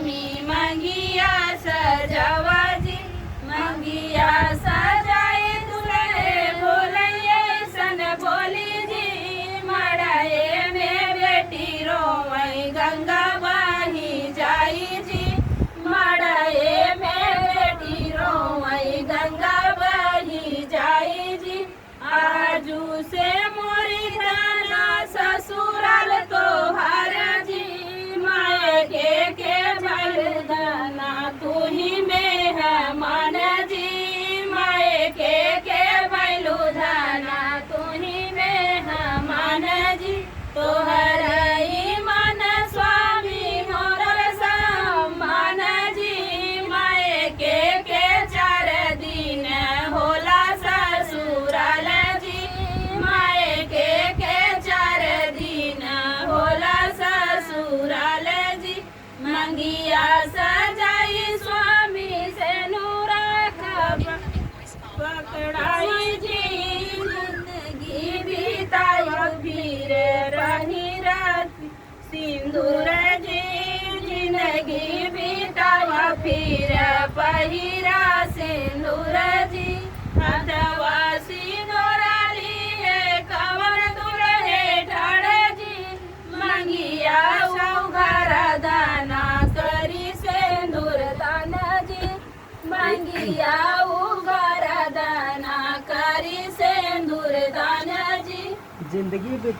स्वामी मंगिया सजावा जी मंगिया सजाए दुल्हे बोलैये सन बोली जी मड़ाए में बेटी रोवई गंगा बही जाई जी मड़ाए में बेटी रोवई गंगा बही जाई जी आजू से मोरी दाना ससुराल तोहार जी मायके के बलिदाना तू ही में है मान जी मायके के बलिदाना तू ही में है मान जी तोहर ही मन स्वामी मोर सम्मान जी मायके के 4 दिन होला ससुराल जी मायके के 4 दिन होला ससुराल जी मंगिया सजाई स्वामी से नूरा पकड़ाई जी जिंदगी बिताई फिर रही रात सिंदूर जी जिंदगी बिताई फिर पहिरा सिंदूर जी हथवा सिंदूरा लिए कवर दुल्हे ठाड़ जी मंगिया उघर दाना करी सिंदूर दान जी मंगिया उघर दाना करी सिंदूर दान जी जिंदगी